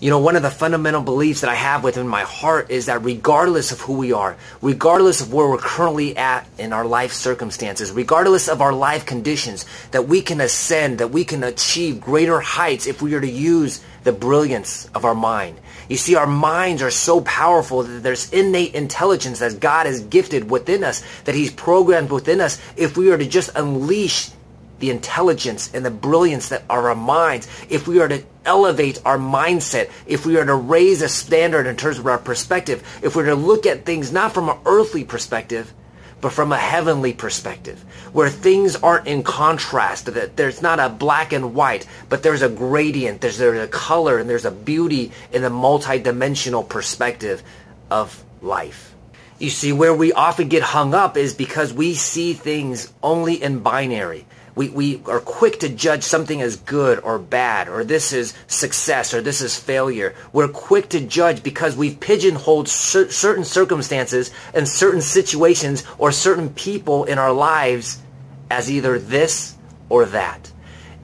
You know, one of the fundamental beliefs that I have within my heart is that regardless of who we are, regardless of where we're currently at in our life circumstances, regardless of our life conditions, that we can ascend, that we can achieve greater heights if we are to use the brilliance of our mind. You see, our minds are so powerful that there's innate intelligence that God has gifted within us, that He's programmed within us, if we are to just unleash the intelligence and the brilliance that are our minds, if we are to elevate our mindset, if we are to raise a standard in terms of our perspective, if we're to look at things not from an earthly perspective, but from a heavenly perspective, where things aren't in contrast, that there's not a black and white, but there's a gradient, there's a color, and there's a beauty in the multi-dimensional perspective of life. You see, where we often get hung up is because we see things only in binary. We are quick to judge something as good or bad, or this is success, or this is failure. We're quick to judge because we've pigeonholed certain circumstances and certain situations or certain people in our lives as either this or that.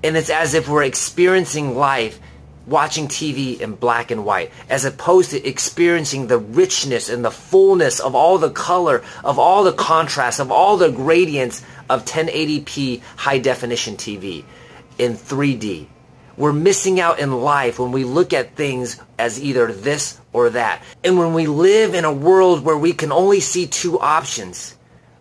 And it's as if we're experiencing life watching TV in black and white, as opposed to experiencing the richness and the fullness of all the color, of all the contrast, of all the gradients of 1080p high definition TV in 3D. We're missing out in life when we look at things as either this or that. And when we live in a world where we can only see two options,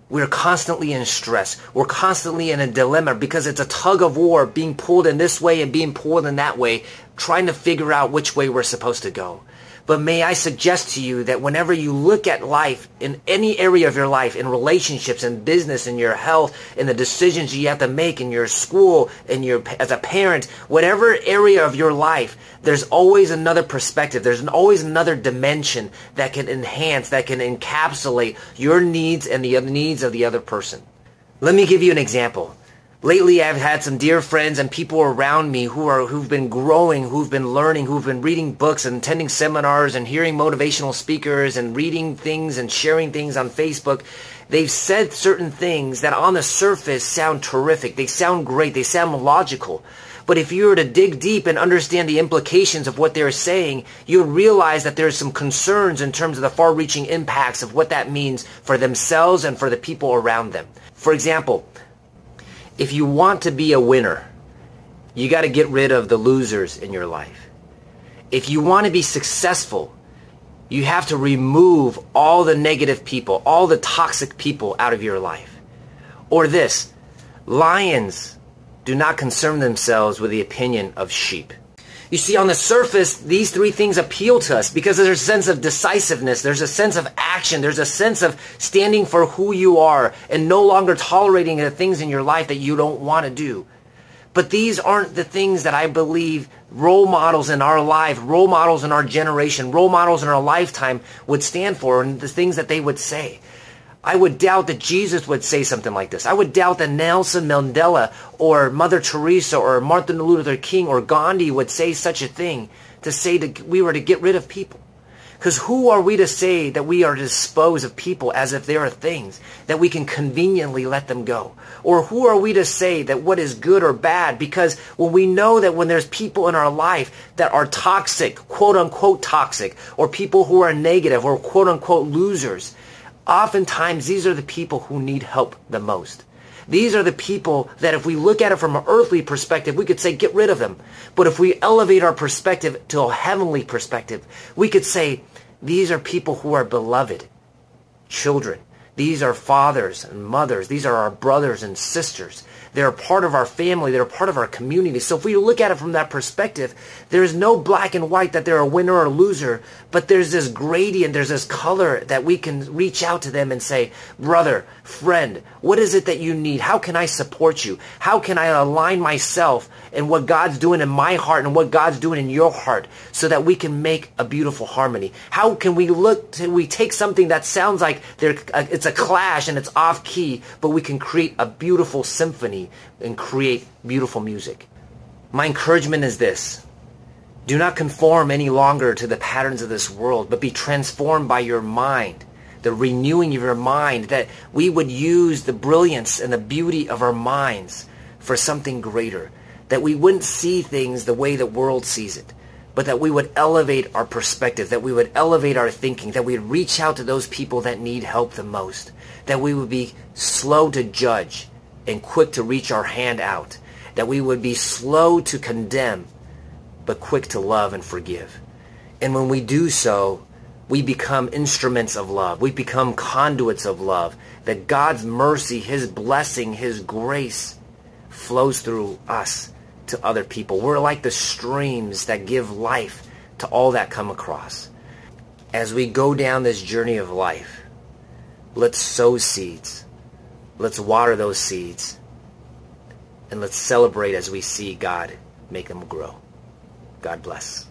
we're constantly in stress. We're constantly in a dilemma because it's a tug of war, being pulled in this way and being pulled in that way, trying to figure out which way we're supposed to go. But may I suggest to you that whenever you look at life, in any area of your life, in relationships, in business, in your health, in the decisions you have to make in your school, as a parent, whatever area of your life, there's always another perspective. There's always another dimension that can enhance, that can encapsulate your needs and the needs of the other person. Let me give you an example. Lately, I've had some dear friends and people around me who've been growing, who've been learning, who've been reading books and attending seminars and hearing motivational speakers and reading things and sharing things on Facebook. They've said certain things that on the surface sound terrific. They sound great. They sound logical. But if you were to dig deep and understand the implications of what they're saying, you'll realize that there's some concerns in terms of the far-reaching impacts of what that means for themselves and for the people around them. For example, if you want to be a winner, you got to get rid of the losers in your life. If you want to be successful, you have to remove all the negative people, all the toxic people out of your life. Or this, lions do not concern themselves with the opinion of sheep. You see, on the surface, these three things appeal to us because there's a sense of decisiveness, there's a sense of action, there's a sense of standing for who you are and no longer tolerating the things in your life that you don't want to do. But these aren't the things that I believe role models in our life, role models in our generation, role models in our lifetime would stand for, and the things that they would say. I would doubt that Jesus would say something like this. I would doubt that Nelson Mandela or Mother Teresa or Martin Luther King or Gandhi would say such a thing, to say that we were to get rid of people. Because who are we to say that we are to dispose of people as if they are things, that we can conveniently let them go? Or who are we to say that what is good or bad? Because when we know that when there's people in our life that are toxic, quote unquote toxic, or people who are negative or quote unquote losers, oftentimes these are the people who need help the most. These are the people that if we look at it from an earthly perspective, we could say, get rid of them. But if we elevate our perspective to a heavenly perspective, we could say, these are people who are beloved children. These are fathers and mothers. These are our brothers and sisters. They're a part of our family. They're a part of our community. So if we look at it from that perspective, there's no black and white that they're a winner or a loser, but there's this gradient, there's this color that we can reach out to them and say, brother, friend, what is it that you need? How can I support you? How can I align myself and what God's doing in my heart and what God's doing in your heart so that we can make a beautiful harmony? How can we take something that sounds like it's a clash and it's off key, but we can create a beautiful symphony and create beautiful music? My encouragement is this: do not conform any longer to the patterns of this world, but be transformed by your mind, the renewing of your mind, that we would use the brilliance and the beauty of our minds for something greater, that we wouldn't see things the way the world sees it, but that we would elevate our perspective, that we would elevate our thinking, that we would reach out to those people that need help the most, that we would be slow to judge and quick to reach our hand out, that we would be slow to condemn, but quick to love and forgive. And when we do so, we become instruments of love. We become conduits of love, that God's mercy, His blessing, His grace flows through us to other people. We're like the streams that give life to all that come across. As we go down this journey of life, let's sow seeds. Let's water those seeds. And let's celebrate as we see God make them grow. God bless.